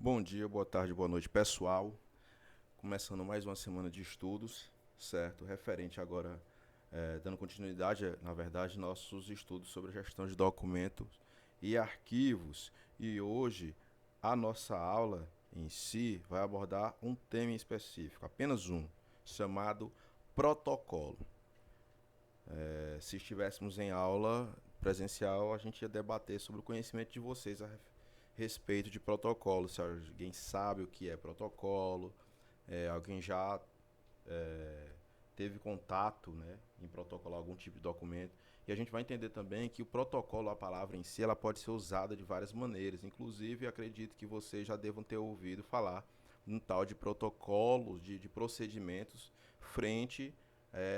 Bom dia, boa tarde, boa noite, pessoal. Começando mais uma semana de estudos, certo? Referente agora, dando continuidade, na verdade, nossos estudos sobre gestão de documentos e arquivos. E hoje, a nossa aula em si vai abordar um tema em específico, apenas um, chamado protocolo. Se estivéssemos em aula presencial, a gente ia debater sobre o conhecimento de vocês a respeito de protocolo, se alguém sabe o que é protocolo, alguém já teve contato, né, em protocolar algum tipo de documento. E a gente vai entender também que o protocolo, a palavra em si, ela pode ser usada de várias maneiras. Inclusive, acredito que vocês já devam ter ouvido falar um tal de protocolos, de procedimentos frente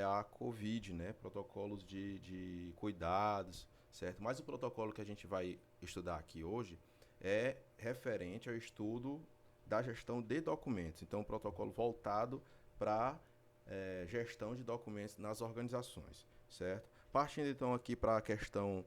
à Covid, né? Protocolos de cuidados, certo? Mas o protocolo que a gente vai estudar aqui hoje é referente ao estudo da gestão de documentos. Então, um protocolo voltado para gestão de documentos nas organizações, certo? Partindo então aqui para a questão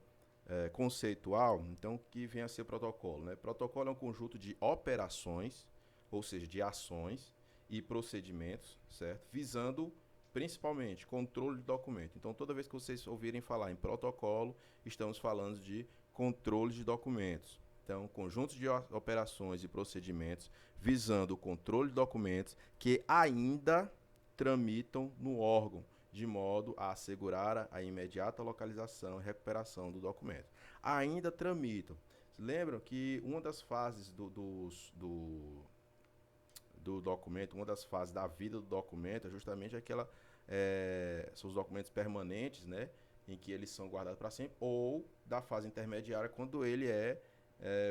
conceitual, então o que vem a ser protocolo, né? Protocolo é um conjunto de operações, ou seja, de ações e procedimentos, certo? Visando principalmente controle de documento. Então, toda vez que vocês ouvirem falar em protocolo, estamos falando de controle de documentos. Então, conjuntos de operações e procedimentos visando o controle de documentos que ainda tramitam no órgão, de modo a assegurar a imediata localização e recuperação do documento. Ainda tramitam. Lembram que uma das fases do documento, uma das fases da vida do documento é justamente aquela. São os documentos permanentes, né? Em que eles são guardados para sempre, ou da fase intermediária, quando ele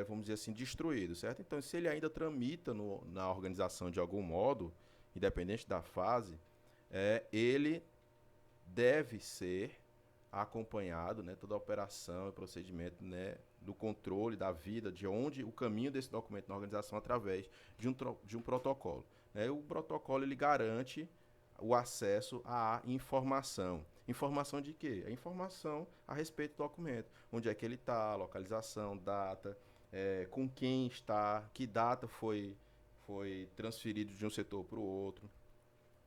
vamos dizer assim, destruído, certo? Então, se ele ainda tramita na organização de algum modo, independente da fase, ele deve ser acompanhado, né, toda a operação e procedimento, né, do controle da vida, de onde o caminho desse documento na organização através de um protocolo. Né? O protocolo ele garante o acesso à informação. Informação de quê? A informação a respeito do documento. Onde é que ele está, localização, data, com quem está, que data foi transferido de um setor para o outro,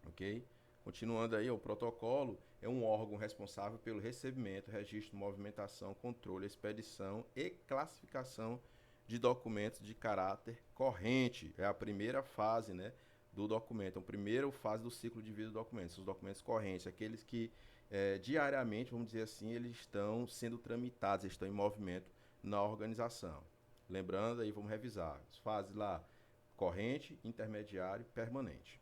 ok? Continuando aí, o protocolo é um órgão responsável pelo recebimento, registro, movimentação, controle, expedição e classificação de documentos de caráter corrente. É a primeira fase, né, do documento, a primeira fase do ciclo de vida do documento. Os documentos correntes, aqueles que diariamente, vamos dizer assim, eles estão sendo tramitados, estão em movimento na organização. Lembrando aí, vamos revisar. As fases lá, corrente, intermediário, permanente.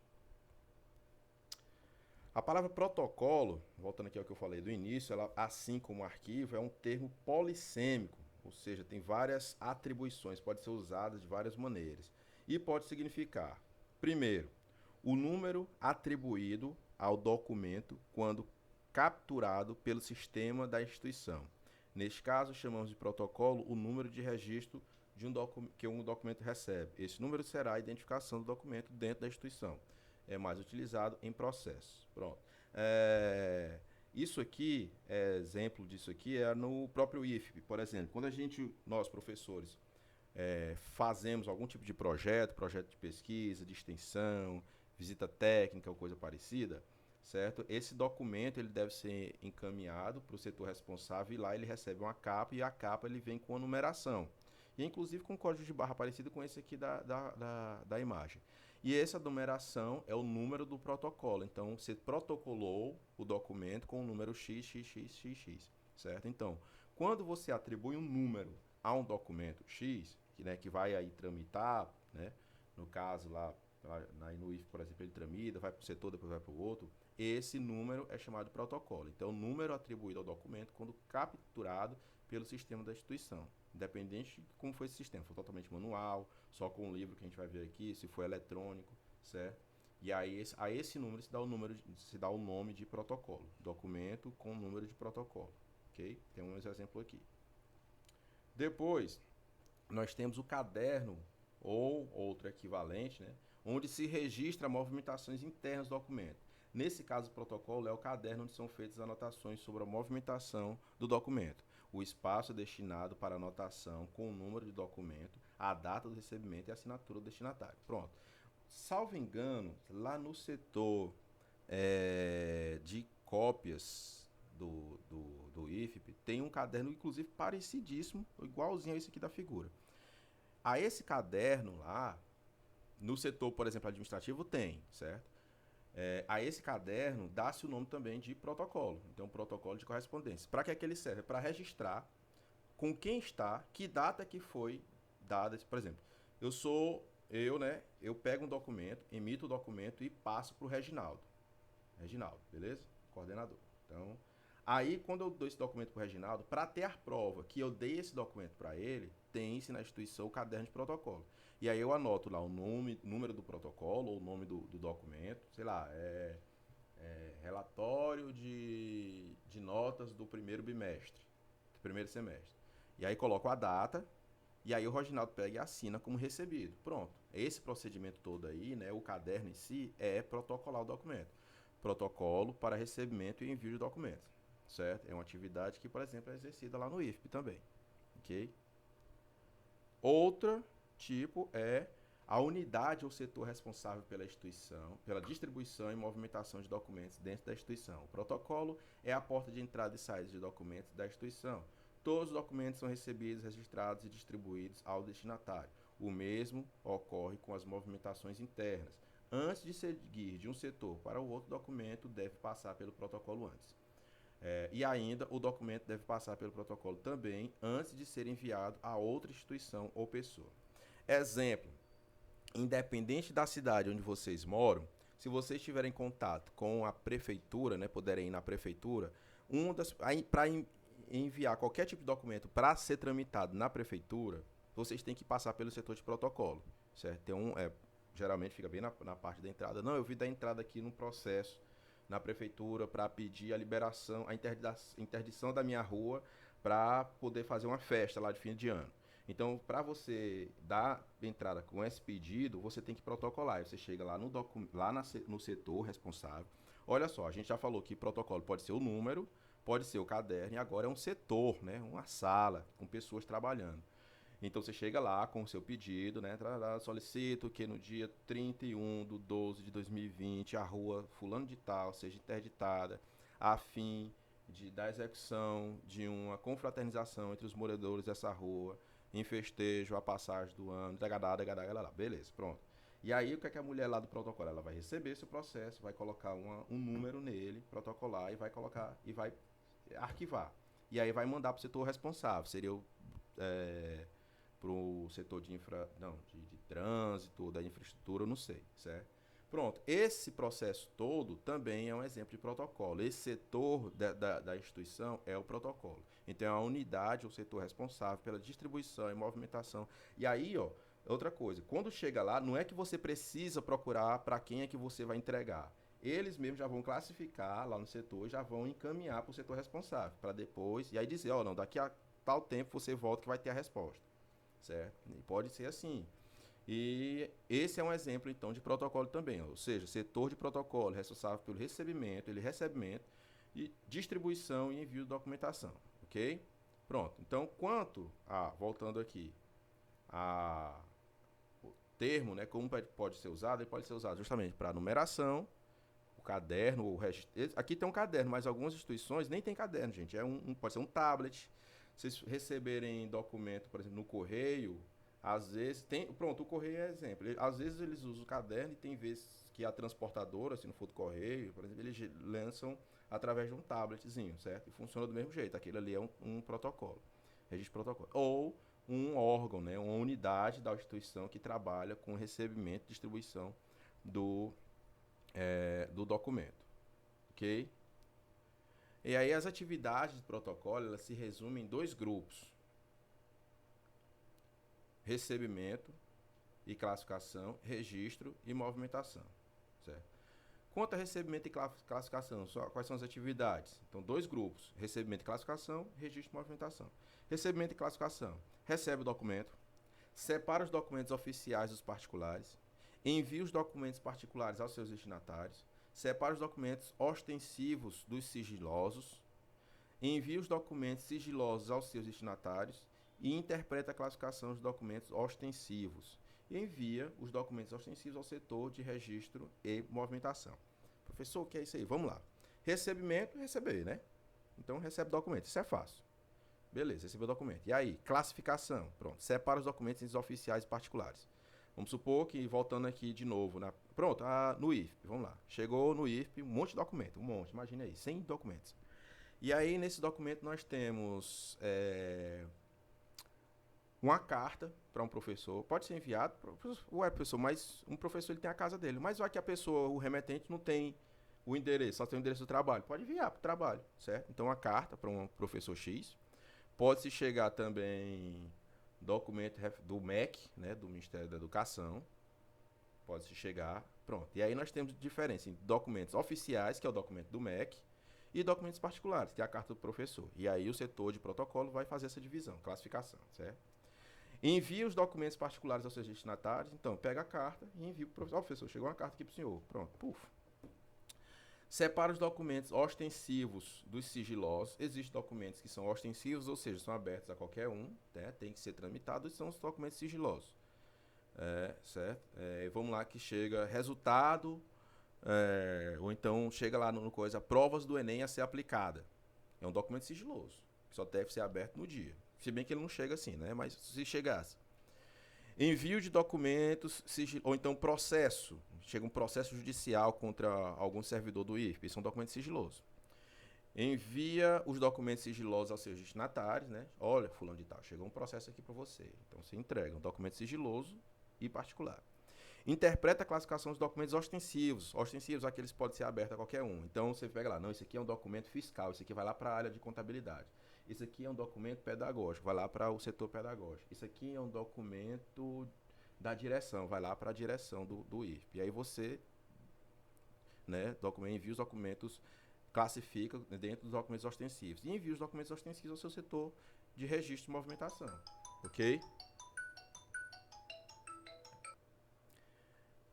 A palavra protocolo, voltando aqui ao que eu falei do início, ela, assim como arquivo, é um termo polissêmico, ou seja, tem várias atribuições, pode ser usada de várias maneiras. E pode significar, primeiro, o número atribuído ao documento quando capturado pelo sistema da instituição. Neste caso, chamamos de protocolo o número de registro de que um documento recebe. Esse número será a identificação do documento dentro da instituição. É mais utilizado em processos. Pronto. Isso aqui, exemplo disso aqui, é no próprio IFP, por exemplo. Quando nós professores, fazemos algum tipo de projeto de pesquisa, de extensão, visita técnica ou coisa parecida, certo? Esse documento ele deve ser encaminhado para o setor responsável e lá ele recebe uma capa e a capa ele vem com a numeração. E inclusive com código de barra parecido com esse aqui da imagem. E essa numeração é o número do protocolo. Então, você protocolou o documento com o número XXXXX, certo? Então, quando você atribui um número a um documento X, que vai aí tramitar, né? No caso lá, no IF, por exemplo, ele tramita, vai para o setor, depois vai para o outro, esse número é chamado de protocolo. Então, o número atribuído ao documento quando capturado pelo sistema da instituição. Independente de como foi esse sistema, foi totalmente manual, só com o livro que a gente vai ver aqui, se for eletrônico, certo? E aí a esse número se dá o nome de protocolo, documento com número de protocolo, ok? Tem um exemplo aqui. Depois, nós temos o caderno ou outro equivalente, né, onde se registra movimentações internas do documento. Nesse caso, o protocolo é o caderno onde são feitas anotações sobre a movimentação do documento. O espaço é destinado para anotação com o número de documento, a data do recebimento e a assinatura do destinatário. Pronto. Salvo engano, lá no setor de cópias do IFP, tem um caderno, inclusive, parecidíssimo, igualzinho a esse aqui da figura. A esse caderno lá, no setor, por exemplo, administrativo, tem, certo? A esse caderno dá-se o nome também de protocolo. Então, protocolo de correspondência. Para que é que ele serve? Para registrar com quem está, que data que foi dada. Por exemplo, eu pego um documento, emito o documento e passo para o Reginaldo. Reginaldo, beleza? Coordenador. Então, aí quando eu dou esse documento para o Reginaldo, para ter a prova que eu dei esse documento para ele, tem-se na instituição o caderno de protocolo. E aí eu anoto lá o número do protocolo, ou o nome do documento, sei lá, relatório de notas do primeiro bimestre, do primeiro semestre. E aí coloco a data, e aí o Reginaldo pega e assina como recebido. Pronto. Esse procedimento todo aí, né, o caderno em si, é protocolar o documento. Protocolo para recebimento e envio de documentos, certo? É uma atividade que, por exemplo, é exercida lá no IFP também, ok? Outro tipo é a unidade ou setor responsável pela instituição, pela distribuição e movimentação de documentos dentro da instituição. O protocolo é a porta de entrada e saída de documentos da instituição. Todos os documentos são recebidos, registrados e distribuídos ao destinatário. O mesmo ocorre com as movimentações internas. Antes de seguir de um setor para o outro, o documento deve passar pelo protocolo antes. E ainda, o documento deve passar pelo protocolo também antes de ser enviado a outra instituição ou pessoa. Exemplo, independente da cidade onde vocês moram, se vocês tiverem contato com a prefeitura, né, puderem ir na prefeitura, para enviar qualquer tipo de documento para ser tramitado na prefeitura, vocês têm que passar pelo setor de protocolo, certo? Geralmente fica bem na parte da entrada. Não, eu vi da entrada aqui no processo na prefeitura para pedir a liberação, a interdição da minha rua para poder fazer uma festa lá de fim de ano. Então, para você dar entrada com esse pedido, você tem que protocolar. Você chega lá no setor responsável. Olha só, a gente já falou que protocolo pode ser o número, pode ser o caderno, e agora é um setor, né? Uma sala com pessoas trabalhando. Então você chega lá com o seu pedido, né? Solicito que no dia 31/12/2020 a rua fulano de tal seja interditada a fim da execução de uma confraternização entre os moradores dessa rua, em festejo, a passagem do ano, beleza, pronto. E aí o que é que a mulher lá do protocolo? Ela vai receber esse processo, vai colocar um número nele, protocolar, e vai colocar, e vai arquivar. E aí vai mandar para o setor responsável, seria para o setor de trânsito, da infraestrutura, eu não sei, certo? Pronto, esse processo todo também é um exemplo de protocolo. Esse setor da instituição é o protocolo. Então, é a unidade, o setor responsável pela distribuição e movimentação. E aí, ó, outra coisa, quando chega lá, não é que você precisa procurar para quem é que você vai entregar. Eles mesmos já vão classificar lá no setor e já vão encaminhar para o setor responsável, para depois, e aí dizer, ó, não, daqui a tal tempo você volta que vai ter a resposta, certo? E pode ser assim. E esse é um exemplo, então, de protocolo também, ou seja, setor de protocolo responsável pelo recebimento e distribuição e envio de documentação, ok? Pronto. Então, voltando aqui, o termo, né, como pode ser usado, ele pode ser usado justamente para numeração, o caderno, o registro. Aqui tem um caderno, mas algumas instituições nem tem caderno, gente. Pode ser um tablet. Se vocês receberem documento, por exemplo, no correio, às vezes pronto, o correio é exemplo. Às vezes eles usam o caderno e tem vezes que a transportadora, se não for do correio, por exemplo, eles lançam através de um tabletzinho, certo? E funciona do mesmo jeito. Aquilo ali é um protocolo, registro protocolo. Ou um órgão, né, uma unidade da instituição que trabalha com recebimento e distribuição do documento, ok? E aí as atividades de protocolo, elas se resumem em dois grupos: recebimento e classificação, registro e movimentação, certo? Quanto a recebimento e classificação, quais são as atividades? Então, dois grupos: recebimento e classificação, registro e movimentação. Recebimento e classificação: recebe o documento, separa os documentos oficiais dos particulares, envia os documentos particulares aos seus destinatários, separa os documentos ostensivos dos sigilosos, envia os documentos sigilosos aos seus destinatários e interpreta a classificação de documentos ostensivos e envia os documentos ostensivos ao setor de registro e movimentação. Professor, o que é isso aí? Vamos lá. Recebimento, receber, né? Então, recebe documento. Isso é fácil. Beleza, recebeu o documento. E aí, classificação. Pronto, separa os documentos entre oficiais e particulares. Vamos supor que, voltando aqui de novo, pronto, no IFP, vamos lá. Chegou no IFP um monte de documento, um monte, imagina aí, 100 documentos. E aí, nesse documento, nós temos uma carta para um professor, pode ser enviado para o professor, mas um professor ele tem a casa dele. Mas vai que a pessoa, o remetente, não tem o endereço, só tem o endereço do trabalho. Pode enviar para o trabalho, certo? Então, uma carta para um professor X. Pode-se chegar também documento do MEC, né, do Ministério da Educação. Pode-se chegar, pronto. E aí nós temos diferença em documentos oficiais, que é o documento do MEC, e documentos particulares, que é a carta do professor. E aí o setor de protocolo vai fazer essa divisão, classificação, certo? Envia os documentos particulares aos seus destinatários, então pega a carta e envia para o professor. Professor, chegou uma carta aqui para o senhor. Pronto, puf. Separa os documentos ostensivos dos sigilosos. Existem documentos que são ostensivos, ou seja, são abertos a qualquer um, né? Tem que ser tramitados, e são os documentos sigilosos. Certo? Vamos lá que chega resultado, ou então chega lá no coisa, provas do Enem a ser aplicada. É um documento sigiloso, que só deve ser aberto no dia. Se bem que ele não chega assim, né? Mas se chegasse. Envio de documentos, ou então processo. Chega um processo judicial contra algum servidor do IFP. Isso é um documento sigiloso. Envia os documentos sigilosos aos seus destinatários, né? Olha, fulano de tal, chegou um processo aqui para você. Então, você entrega um documento sigiloso e particular. Interpreta a classificação dos documentos ostensivos. Ostensivos, aqueles podem ser abertos a qualquer um. Então, você pega lá, não, isso aqui é um documento fiscal, isso aqui vai lá para a área de contabilidade. Isso aqui é um documento pedagógico, vai lá para o setor pedagógico. Isso aqui é um documento da direção, vai lá para a direção do IFP. E aí você, né, envia os documentos, classifica dentro dos documentos ostensivos. E envia os documentos ostensivos ao seu setor de registro de movimentação. Ok?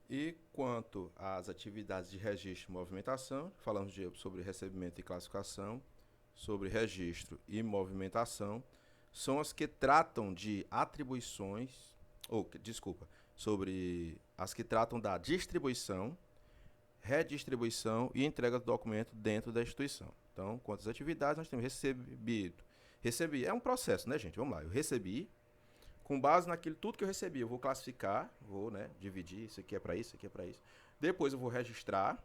E quanto às atividades de registro e movimentação, falamos sobre recebimento e classificação, sobre registro e movimentação, são as que tratam de atribuições, sobre as que tratam da distribuição, redistribuição e entrega do documento dentro da instituição. Então, quantas atividades nós temos? Recebi é um processo, né, gente? Vamos lá, eu recebi, com base naquilo tudo que eu recebi, eu vou classificar, vou, né, dividir, isso aqui é para isso, isso aqui é para isso. Depois eu vou registrar,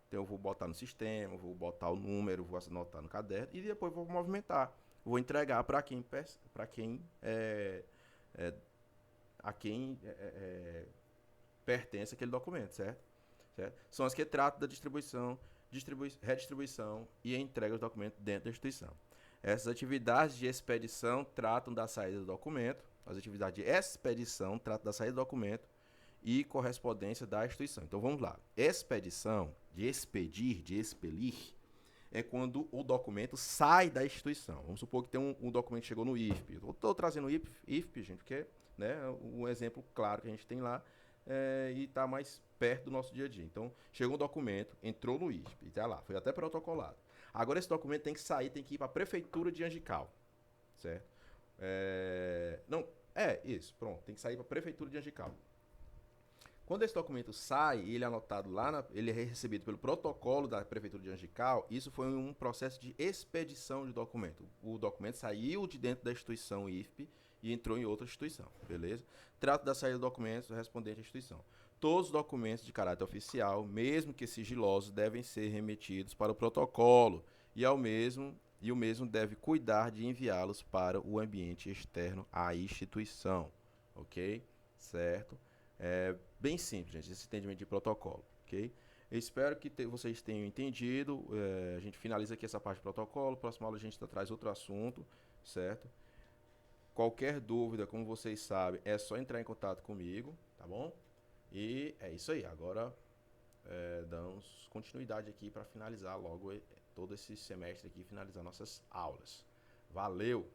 então eu vou botar no sistema, vou botar o número, vou anotar no caderno e depois vou movimentar. Vou entregar para quem pertence aquele documento, certo? São as que tratam da distribuição, redistribuição e entrega dos documentos dentro da instituição. Essas atividades de expedição tratam da saída do documento, as atividades de expedição tratam da saída do documento e correspondência da instituição. Então vamos lá. Expedição, de expedir, de expelir, é quando o documento sai da instituição. Vamos supor que tem um documento que chegou no IFP. Estou trazendo o IFP, gente, porque né, um exemplo claro que a gente tem lá e está mais perto do nosso dia a dia. Então, chegou um documento, entrou no IFP, está lá, foi até protocolado. Agora esse documento tem que sair, tem que ir para a prefeitura de Angical, certo? Isso, pronto, tem que sair para a prefeitura de Angical. Quando esse documento sai, ele é anotado lá, ele é recebido pelo protocolo da prefeitura de Angical, isso foi um processo de expedição de documento. O documento saiu de dentro da instituição IFP e entrou em outra instituição, beleza? Trato da saída do documento correspondente à instituição. Todos os documentos de caráter oficial, mesmo que sigilosos, devem ser remetidos para o protocolo e o mesmo deve cuidar de enviá-los para o ambiente externo à instituição, ok? Certo? É bem simples, gente, esse entendimento de protocolo, ok? Eu espero que vocês tenham entendido. A gente finaliza aqui essa parte do protocolo. Próxima aula a gente traz outro assunto, certo? Qualquer dúvida, como vocês sabem, é só entrar em contato comigo, tá bom? E é isso aí. Agora damos continuidade aqui para finalizar logo todo esse semestre aqui, finalizar nossas aulas. Valeu!